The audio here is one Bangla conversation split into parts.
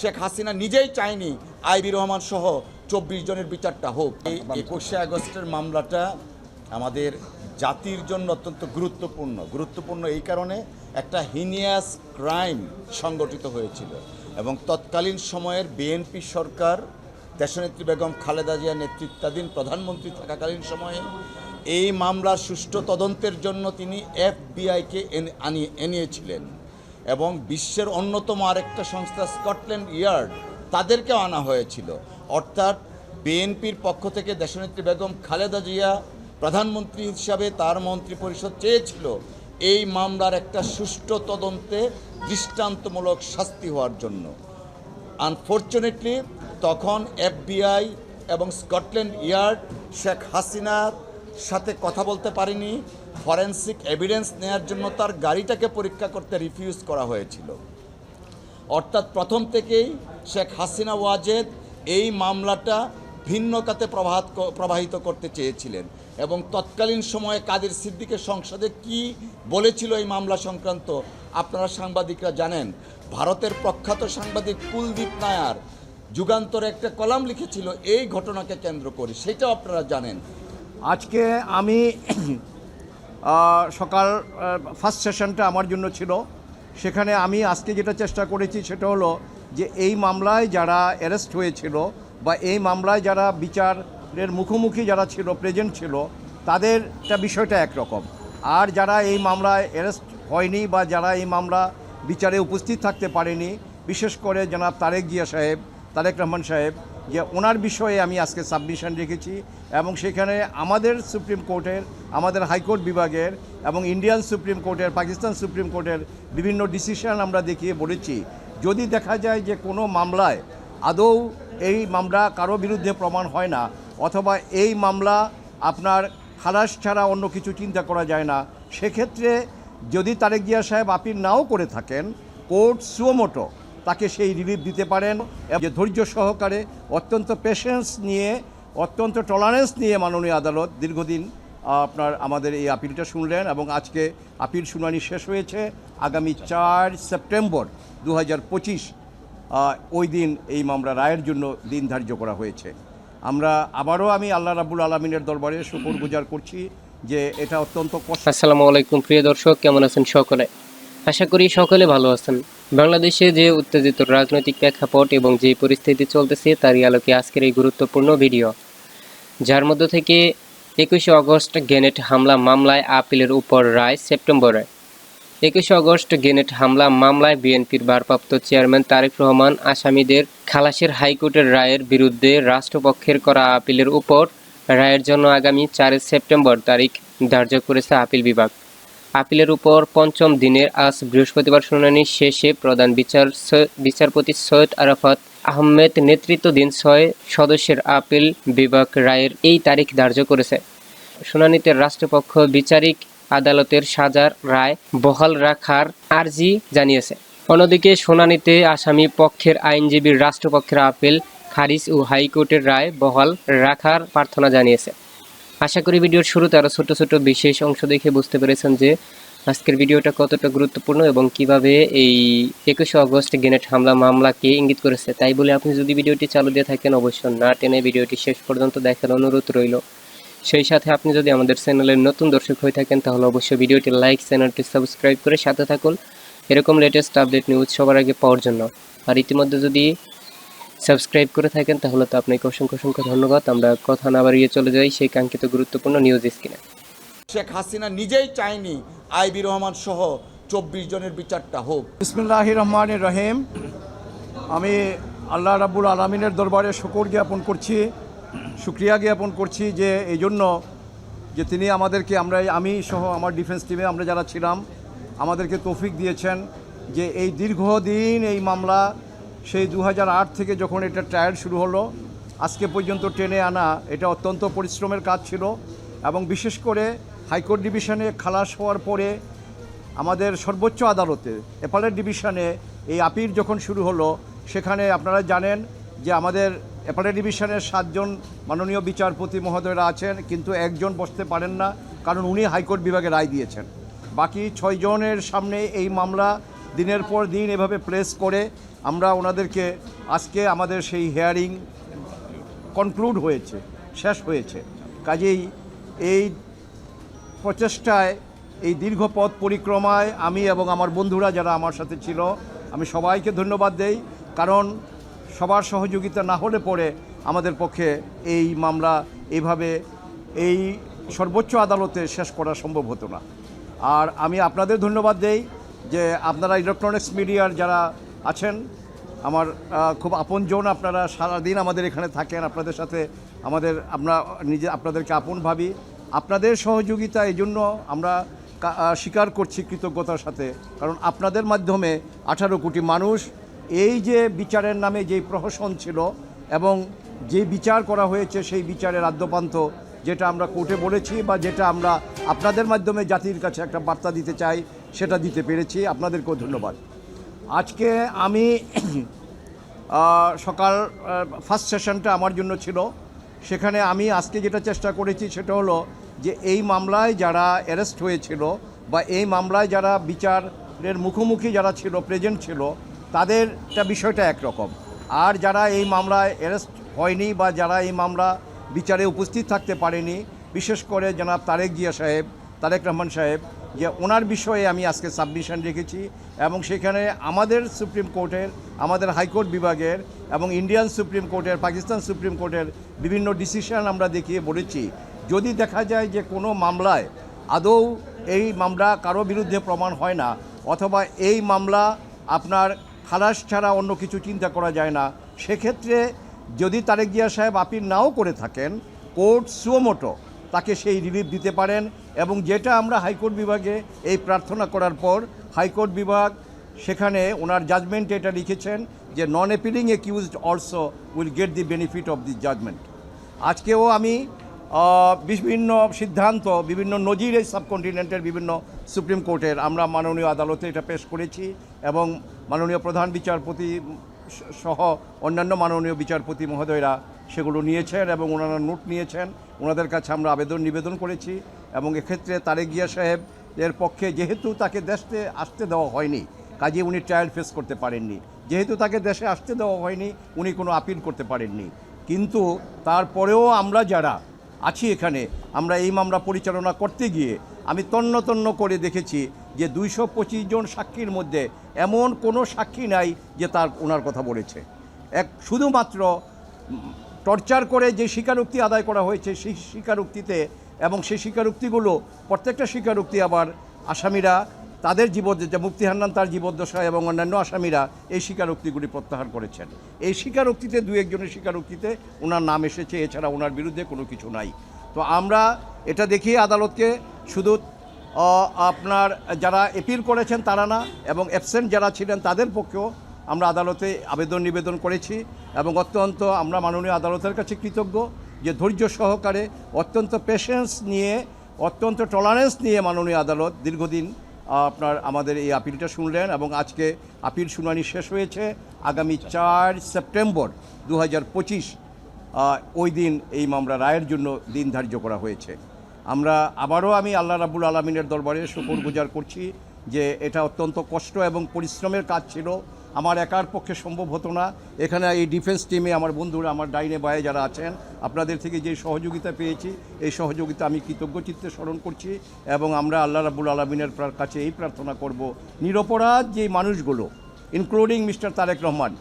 শেখ হাসিনা নিজেই চায়নি আইবি রহমান সহ 24 জনের বিচারটা হোক। এই 21শে আগস্টের মামলাটা আমাদের জাতির জন্য অত্যন্ত গুরুত্বপূর্ণ এই কারণে একটা হিনিয়াস ক্রাইম সংগঠিত হয়েছিল এবং তৎকালীন সময়ের বিএনপি সরকার দেশনেত্রী বেগম খালেদা জিয়া নেতৃত্বাধীন প্রধানমন্ত্রী থাকাকালীন সময়ে এই মামলার সুষ্ঠু তদন্তের জন্য তিনি এফবিআইকে এনেছিলেন এবং বিশ্বের অন্যতম আরেকটা সংস্থা স্কটল্যান্ড ইয়ার্ড তাদেরকেও আনা হয়েছিল। অর্থাৎ বিএনপির পক্ষ থেকে দেশনেত্রী বেগম খালেদা জিয়া প্রধানমন্ত্রী হিসাবে তার মন্ত্রিপরিষদ চেয়েছিল এই মামলার একটা সুষ্ঠু তদন্তে দৃষ্টান্তমূলক শাস্তি হওয়ার জন্য। আনফর্চুনেটলি তখন এফবিআই এবং স্কটল্যান্ড ইয়ার্ড শেখ হাসিনার সাথে কথা বলতে পারেনি। ফরেনসিক এভিডেন্স নেওয়ার জন্য তার গাড়িটাকে পরীক্ষা করতে রিফিউজ করা হয়েছিল। অর্থাৎ প্রথম থেকেই শেখ হাসিনা ওয়াজেদ এই মামলাটা ভিন্ন খাতে প্রবাহিত করতে চেয়েছিলেন এবং তৎকালীন সময়ে কাদের সিদ্দিকের সংসদে কি বলেছিল এই মামলা সংক্রান্ত আপনারা সাংবাদিকরা জানেন। ভারতের প্রখ্যাত সাংবাদিক কুলদীপ নায়ার যুগান্তরে একটা কলাম লিখেছিল এই ঘটনাকে কেন্দ্র করে, সেটাও আপনারা জানেন। আজকে আমি সকাল ফার্স্ট সেশনটা আমার জন্য ছিল, সেখানে আমি আজকে যেটা চেষ্টা করেছি সেটা হলো যে এই মামলায় যারা অ্যারেস্ট হয়েছিল বা এই মামলায় যারা বিচারের মুখোমুখি যারা ছিল, প্রেজেন্ট ছিল, তাদেরটা বিষয়টা একরকম, আর যারা এই মামলায় অ্যারেস্ট হয়নি বা যারা এই মামলা বিচারে উপস্থিত থাকতে পারেনি, বিশেষ করে জনাব তারেক রহমান সাহেব, যে ওনার বিষয়ে আমি আজকে সাবমিশন রেখেছি এবং সেখানে আমাদের সুপ্রিম কোর্টের, আমাদের হাইকোর্ট বিভাগের এবং ইন্ডিয়ান সুপ্রিম কোর্টের, পাকিস্তান সুপ্রিম কোর্টের বিভিন্ন ডিসিশন আমরা দেখিয়ে বলেছি যদি দেখা যায় যে কোনো মামলায় আদৌ এই মামলা কারো বিরুদ্ধে প্রমাণ হয় না অথবা এই মামলা আপনার খালাস ছাড়া অন্য কিছু চিন্তা করা যায় না, সেক্ষেত্রে যদি তারেক জিয়া সাহেব আপিল নাও করে থাকেন, কোর্ট সুমোটো তাকে সেই রিলিফ দিতে পারেন। যে ধৈর্য সহকারে, অত্যন্ত পেশেন্স নিয়ে, অত্যন্ত টলারেন্স নিয়ে মাননীয় আদালত দীর্ঘদিন আমাদের এই আপিলটা শুনলেন এবং আজকে আপিল শুনানি শেষ হয়েছে। আগামী 4 সেপ্টেম্বর 2025 ওই দিন এই মামলা রায়ের জন্য দিন ধার্য করা হয়েছে। আমি আল্লাহ রাব্বুল আলামিনের দরবারে শুকরগুজার করছি যে এটা অত্যন্ত কষ্ট। আসসালামু আলাইকুম প্রিয় দর্শক, কেমন আছেন সকলে? আশা করি সকলে ভালো আছেন। বাংলাদেশে যে উত্তেজিত রাজনৈতিক প্রেক্ষাপট এবং যে পরিস্থিতি চলতেছে তারই আলোকে আজকের এই গুরুত্বপূর্ণ ভিডিও, যার মধ্য থেকে 21শে আগস্ট গ্রেনেড হামলা মামলায় আপিলের উপর রায় সেপ্টেম্বরে। 21শে আগস্ট গ্রেনেড হামলা মামলায় বিএনপির ভারপ্রাপ্ত চেয়ারম্যান তারেক রহমান আসামিদের খালাসের হাইকোর্টের রায়ের বিরুদ্ধে রাষ্ট্রপক্ষের করা আপিলের উপর রায়ের জন্য আগামী 4 সেপ্টেম্বর তারিখ ধার্য করেছে আপিল বিভাগ। আপিলের উপর পঞ্চম দিনের আজ বৃহস্পতিবার শুনানি শেষে প্রধান বিচারপতি সৈয়দ আরাফাত আহমেদ নেতৃত্বাধীন 6 সদস্যের আপিল বিভাগ রায়ের এই তারিখ ধার্য করেছে। শুনানিতে রাষ্ট্রপক্ষ বিচারিক আদালতের সাজার রায় বহাল রাখার আর্জি জানিয়েছে। অন্যদিকে শুনানিতে আসামি পক্ষের আইনজীবীর রাষ্ট্রপক্ষের আপিল খারিজ ও হাইকোর্টের রায় বহাল রাখার প্রার্থনা জানিয়েছে। আশা করি ভিডিওর শুরুতে আরও ছোট ছোট বিশেষ অংশ দেখে বুঝতে পেরেছেন যে আজকের ভিডিওটা কতটা গুরুত্বপূর্ণ এবং কিভাবে এই 21শে আগস্ট গ্রেনেড হামলা মামলাকে ইঙ্গিত করেছে। তাই বলে আপনি যদি ভিডিওটি চালু দিয়ে থাকেন অবশ্যই না টেনে ভিডিওটি শেষ পর্যন্ত দেখার অনুরোধ রইল। সেই সাথে আপনি যদি আমাদের চ্যানেলের নতুন দর্শক হয়ে থাকেন তাহলে অবশ্যই ভিডিওটি লাইক, চ্যানেলটি সাবস্ক্রাইব করে সাথে থাকুন এরকম লেটেস্ট আপডেট নিউজ সবার আগে পাওয়ার জন্য। আর ইতিমধ্যে যদি সাবস্ক্রাইব করে থাকেন তাহলে তো আপনাকে অসংখ্য ধন্যবাদ। আমরা কথা না বাড়িয়ে চলে যাই সেই কাঙ্ক্ষিত গুরুত্বপূর্ণ নিউজ স্ক্রিনে। শেখ হাসিনা নিজেই চায়নি আইবি রহমান সহ 24 জনের বিচারটা হোক। বিসমিল্লাহির রহমানির রহিম। আমি আল্লাহ রাব্বুল আলামিনের দরবারে শুকরিয়া জ্ঞাপন করছি যে এই জন্য যে তিনি আমাদেরকে, আমি সহ আমার ডিফেন্স টিমে আমরা যারা ছিলাম, আমাদেরকে তৌফিক দিয়েছেন যে এই দীর্ঘদিন এই মামলা সেই 2008 থেকে যখন এটা ট্রায়াল শুরু হলো আজকে পর্যন্ত টেনে আনা, এটা অত্যন্ত পরিশ্রমের কাজ ছিল এবং বিশেষ করে হাইকোর্ট ডিভিশনে খালাস হওয়ার পরে আমাদের সর্বোচ্চ আদালতে অ্যাপেলেট ডিভিশনে এই আপিল যখন শুরু হলো, সেখানে আপনারা জানেন যে আমাদের অ্যাপেলেট ডিভিশনের 7 জন মাননীয় বিচারপতি মহোদয়রা আছেন, কিন্তু একজন বসতে পারেন না কারণ উনি হাইকোর্ট বিভাগে রায় দিয়েছেন। বাকি 6 জনের সামনে এই মামলা দিনের পর দিন এভাবে প্লেস করে আমরা ওনাদেরকে আজকে আমাদের সেই হিয়ারিং কনক্লুড হয়েছে, শেষ হয়েছে। কাজেই এই প্রচেষ্টায়, এই দীর্ঘ পথ পরিক্রমায় আমি এবং আমার বন্ধুরা যারা আমার সাথে ছিল, আমি সবাইকে ধন্যবাদ দেই। কারণ সবার সহযোগিতা না হলে পরে আমাদের পক্ষে এই মামলা এইভাবে এই সর্বোচ্চ আদালতে শেষ করা সম্ভব হতো না। আর আমি আপনাদের ধন্যবাদ দেই যে আপনারা ইলেকট্রনিক্স মিডিয়ার যারা আছেন, আমার খুব আপনজন, আপনারা সারাদিন আমাদের এখানে থাকেন, আপনাদের সাথে আমরা আপনাদেরকে আপন ভাবি। আপনাদের সহযোগিতা এই জন্য আমরা স্বীকার করছি কৃতজ্ঞতার সাথে, কারণ আপনাদের মাধ্যমে 18 কোটি মানুষ এই যে বিচারের নামে যেই প্রহসন ছিল এবং যে বিচার করা হয়েছে সেই বিচারের আদ্যপান্ত যেটা আমরা কোর্টে বলেছি বা যেটা আমরা আপনাদের মাধ্যমে জাতির কাছে একটা বার্তা দিতে চাই, সেটা দিতে পেরেছি। আপনাদেরকেও ধন্যবাদ। আজকে আমি সকাল ফার্স্ট সেশনটা আমার জন্য ছিল, সেখানে আমি আজকে যেটা চেষ্টা করেছি সেটা হলো যে এই মামলায় যারা অ্যারেস্ট হয়েছিল বা এই মামলায় যারা বিচারের মুখোমুখি যারা ছিল, প্রেজেন্ট ছিল, তাদেরটা বিষয়টা একরকম। আর যারা এই মামলায় অ্যারেস্ট হয়নি বা যারা এই মামলা বিচারে উপস্থিত থাকতে পারেনি, বিশেষ করে জনাব তারেক রহমান সাহেব, যে ওনার বিষয়ে আমি আজকে সাবমিশন রেখেছি এবং সেখানে আমাদের সুপ্রিম কোর্টের, আমাদের হাইকোর্ট বিভাগের এবং ইন্ডিয়ান সুপ্রিম কোর্টের, পাকিস্তান সুপ্রিম কোর্টের বিভিন্ন ডিসিশন আমরা দেখিয়ে বলেছি, যদি দেখা যায় যে কোনো মামলায় আদৌ এই মামলা কারো বিরুদ্ধে প্রমাণ হয় না অথবা এই মামলা আপনার খালাস ছাড়া অন্য কিছু চিন্তা করা যায় না, সেক্ষেত্রে যদি তারেক জিয়া সাহেব আপিল নাও করে থাকেন, কোর্ট সুমোটো তাকে সেই রিলিফ দিতে পারেন। এবং যেটা আমরা হাইকোর্ট বিভাগে এই প্রার্থনা করার পর হাইকোর্ট বিভাগ সেখানে ওনার জাজমেন্টে এটা লিখেছেন যে non appealing accused also will get the benefit of the judgment. আজকেও আমি বিভিন্ন সিদ্ধান্ত, বিভিন্ন নজির এই সাবকন্টিনেন্টের বিভিন্ন সুপ্রিম কোর্টের আমরা মাননীয় আদালতে এটা পেশ করেছি এবং মাননীয় প্রধান বিচারপতি সহ অন্যান্য মাননীয় বিচারপতি মহোদয়রা সেগুলো নিয়েছেন এবং ওনারা নোট নিয়েছেন। ওনাদের কাছে আমরা নিবেদন করেছি এবং এক্ষেত্রে তারেক জিয়া সাহেবের পক্ষে যেহেতু তাকে দেশে আসতে দেওয়া হয়নি, কাজে উনি ট্রায়াল ফেস করতে পারেননি। যেহেতু তাকে দেশে আসতে দেওয়া হয়নি, উনি কোনো আপিল করতে পারেননি। কিন্তু তারপরেও আমরা যারা আছি এখানে, আমরা এই মামলা পরিচালনা করতে গিয়ে আমি তন্ন করে দেখেছি যে 225 জন সাক্ষীর মধ্যে এমন কোনো সাক্ষী নাই যে ওনার কথা বলেছে। শুধুমাত্র টর্চার করে যে স্বীকারোক্তি আদায় করা হয়েছে সেই স্বীকারোক্তিতে, এবং সেই স্বীকারোক্তিগুলো প্রত্যেকটা স্বীকারোক্তি আবার আসামিরা তাদের যে মুফতি হান্নান তার জীবদ্দশা এবং অন্যান্য আসামিরা এই স্বীকারোক্তিগুলি প্রত্যাহার করেছেন। এই স্বীকারোক্তিতে 2-1 জনের স্বীকারোক্তিতে ওনার নাম এসেছে, এছাড়া ওনার বিরুদ্ধে কোনো কিছু নাই। তো আমরা এটা দেখিয়ে আদালতকে শুধু আপনার যারা অ্যাপিল করেছেন তারা না, এবং অ্যাবসেন্ট যারা ছিলেন তাদের পক্ষেও আমরা আদালতে নিবেদন করেছি এবং অত্যন্ত আমরা মাননীয় আদালতের কাছে কৃতজ্ঞ যে ধৈর্য সহকারে, অত্যন্ত পেশেন্স নিয়ে, অত্যন্ত টলারেন্স নিয়ে মাননীয় আদালত দীর্ঘদিন আমাদের এই আপিলটা শুনলেন এবং আজকে আপিল শুনানি শেষ হয়েছে। আগামী 4 সেপ্টেম্বর 2025 ওই দিন এই মামলা রায়ের জন্য দিন ধার্য করা হয়েছে। আমি আল্লাহ রাব্বুল আলামিনের দরবারে শুকরগুজার করছি যে এটা অত্যন্ত কষ্ট এবং পরিশ্রমের কাজ ছিল, আমার একার পক্ষে সম্ভব হতো না। এখানে এই ডিফেন্স টিমে আমার বন্ধুরা, আমার ডাইনে বায়ে যারা আছেন, আপনাদের থেকে যে সহযোগিতা পেয়েছি এই সহযোগিতা আমি কৃতজ্ঞ চিত্তে স্মরণ করছি এবং আমরা আল্লাহ রাব্বুল আলামিনের কাছে এই প্রার্থনা করব, নিরপরাধ যে মানুষগুলো ইনক্লুডিং মিস্টার তারেক রহমান,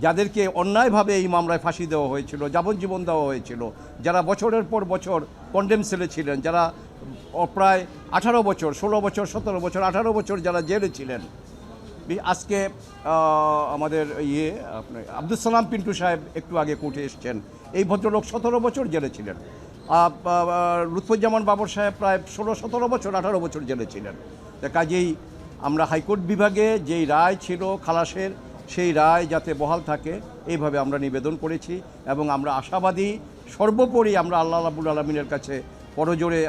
যাদেরকে অন্যায়ভাবে এই মামলায় ফাঁসি দেওয়া হয়েছিল, যাবজ্জীবন দেওয়া হয়েছিল, যারা বছরের পর বছর কন্ডেম সেলে ছিলেন, যারা প্রায় 18 বছর, 16 বছর, 17 বছর, 18 বছর যারা জেলে ছিলেন। আজকে আমাদের আপনার আব্দুল সালাম পিন্টু সাহেব একটু আগে কোর্টে এসছেন, এই ভদ্রলোক 17 বছর জেলে ছিলেন। লুৎফুজ্জামান বাবর সাহেব প্রায় 16-17 বছর, 18 বছর জেলে ছিলেন। কাজেই আমরা হাইকোর্ট বিভাগে যেই রায় ছিল খালাসের, সেই রায় যাতে বহাল থাকে এইভাবে আমরা নিবেদন করেছি এবং আমরা আশাবাদী, সর্বোপরি আমরা আল্লাহ রাব্বুল আলামিনের কাছে পরজোরে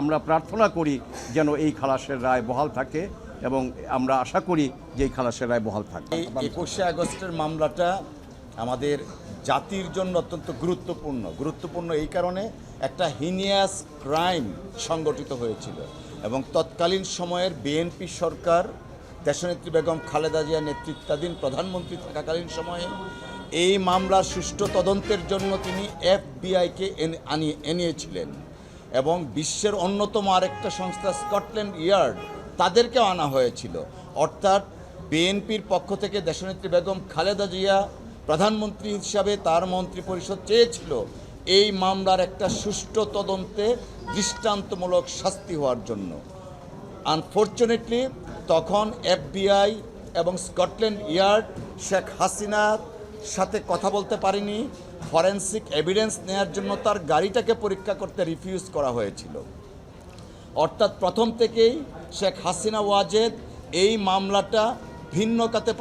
আমরা প্রার্থনা করি যেন এই খালাসের রায় বহাল থাকে এবং আমরা আশা করি যে এই খালাসের রায় বহাল থাকে। এই 21শে আগস্টের মামলাটা আমাদের জাতির জন্য অত্যন্ত গুরুত্বপূর্ণ এই কারণে একটা হিনিয়াস ক্রাইম সংগঠিত হয়েছিল এবং তৎকালীন সময়ের বিএনপি সরকার দেশনেত্রী বেগম খালেদা জিয়া নেতৃত্বাধীন প্রধানমন্ত্রী থাকাকালীন সময়ে এই মামলার সুষ্ঠু তদন্তের জন্য তিনি এফবিআইকে এনেছিলেন এবং বিশ্বের অন্যতম আরেকটা সংস্থা স্কটল্যান্ড ইয়ার্ড তাদেরকেও আনা হয়েছিল। অর্থাৎ বিএনপির পক্ষ থেকে দেশনেত্রী বেগম খালেদা জিয়া প্রধানমন্ত্রী হিসাবে তার মন্ত্রিপরিষদ চেয়েছিল এই মামলার একটা সুষ্ঠু তদন্তে দৃষ্টান্তমূলক শাস্তি হওয়ার জন্য। আনফর্চুনেটলি তখন এফবিআই এবং স্কটল্যান্ড ইয়ার্ড শেখ হাসিনার সাথে কথা বলতে পারেনি। ফরেনসিক এভিডেন্স নেওয়ার জন্য তার গাড়িটাকে পরীক্ষা করতে রিফিউজ করা হয়েছিল। অর্থাৎ প্রথম থেকেই শেখ হাসিনা ওয়াজেদ এই মামলাটা ভিন্ন খাতে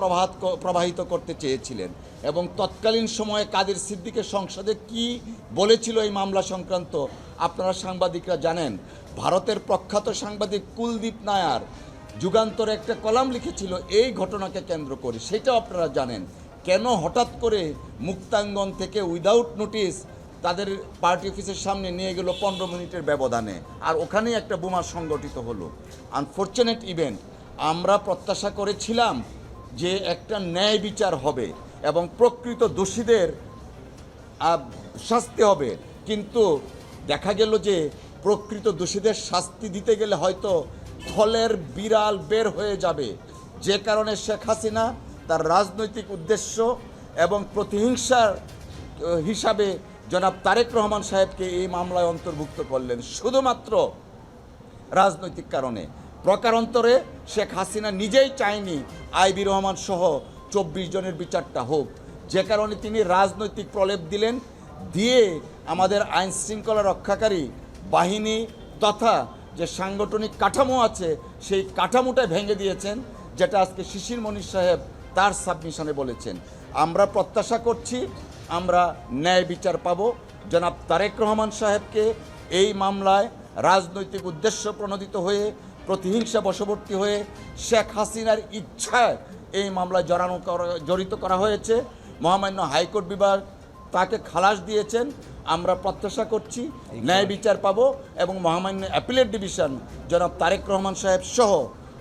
প্রবাহিত করতে চেয়েছিলেন এবং তৎকালীন সময়ে কাদের সিদ্দিকের সংসদে কি বলেছিল এই মামলা সংক্রান্ত আপনারা সাংবাদিকরা জানেন। ভারতের প্রখ্যাত সাংবাদিক কুলদীপ নায়ার যুগান্তরে একটা কলাম লিখেছিল এই ঘটনাকে কেন্দ্র করে, সেটাও আপনারা জানেন। কেন হঠাৎ করে মুক্তাঙ্গন থেকে উইদাউট নোটিস তাদের পার্টি অফিসের সামনে নিয়ে গেল 15 মিনিটের ব্যবধানে, আর ওখানেই একটা বোমা সংগঠিত হলো। Unfortunate event. আমরা প্রত্যাশা করেছিলাম যে একটা ন্যায় বিচার হবে এবং প্রকৃত দোষীদের শাস্তি হবে, কিন্তু দেখা গেল যে প্রকৃত দোষীদের শাস্তি দিতে গেলে হয়তো থলের বিড়াল বের হয়ে যাবে, যে কারণে শেখ হাসিনা তার রাজনৈতিক উদ্দেশ্য এবং প্রতিহিংসার হিসাবে জনাব তারেক রহমান সাহেবকে এই মামলায় অন্তর্ভুক্ত করলেন শুধুমাত্র রাজনৈতিক কারণে। প্রকারান্তরে শেখ হাসিনা নিজেই চায়নি আইবি রহমান সহ 24 জনের বিচারটা হোক, যে কারণে তিনি রাজনৈতিক প্রলেপ দিলেন, দিয়ে আমাদের আইন শৃঙ্খলা রক্ষাকারী বাহিনী তথা যে সাংগঠনিক কাঠামো আছে সেই কাঠামোটা ভেঙে দিয়েছেন, যেটা আজকে শিশির মনির সাহেব তার সাবমিশনে বলেছেন। আমরা প্রত্যাশা করছি আমরা ন্যায় বিচার পাব। জনাব তারেক রহমান সাহেবকে এই মামলায় রাজনৈতিক উদ্দেশ্য প্রণোদিত হয়ে প্রতিহিংসা বশবর্তী হয়ে শেখ হাসিনার ইচ্ছায় এই মামলায় জড়িত করা হয়েছে। মহামান্য হাইকোর্ট বিভাগ তাকে খালাস দিয়েছেন। আমরা প্রত্যাশা করছি ন্যায় বিচার পাব এবং মহামান্য অ্যাপিলেট ডিভিশন জনাব তারেক রহমান সাহেব সহ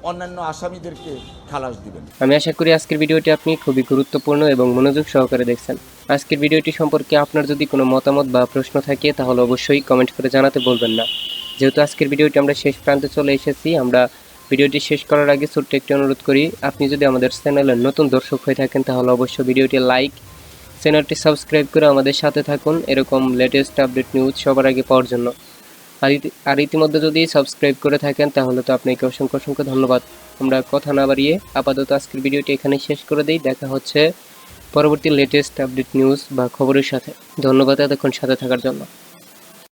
অন্যান্য আসামিদেরকে খালাস দিবেন। আমি আশা করি আজকের ভিডিওটি আপনি খুবই গুরুত্বপূর্ণ এবং মনোযোগ সহকারে দেখছেন। আজকের ভিডিওটি সম্পর্কে আপনার যদি কোনো মতামত বা প্রশ্ন থাকে তাহলে অবশ্যই কমেন্ট করে জানাতে বলবেন না। যেহেতু আজকের ভিডিওটি আমরা শেষ প্রান্তে চলে এসেছি, আমরা ভিডিওটি শেষ করার আগে ছোট্ট একটি অনুরোধ করি, আপনি যদি আমাদের চ্যানেলের নতুন দর্শক হয়ে থাকেন তাহলে অবশ্যই ভিডিওটি লাইক, চ্যানেলটি সাবস্ক্রাইব করে আমাদের সাথে থাকুন এরকম লেটেস্ট আপডেট নিউজ সবার আগে পাওয়ার জন্য। আর ইতিমধ্যে যদি সাবস্ক্রাইব করে থাকেন তাহলে তো আপনাকে অসংখ্য অসংখ্য ধন্যবাদ। আমরা কথা না বাড়িয়ে আপাতত আজকের ভিডিওটি এখানে শেষ করে দিই। দেখা হচ্ছে পরবর্তী লেটেস্ট আপডেট নিউজ বা খবরের সাথে। ধন্যবাদ এতক্ষণ সাথে থাকার জন্য।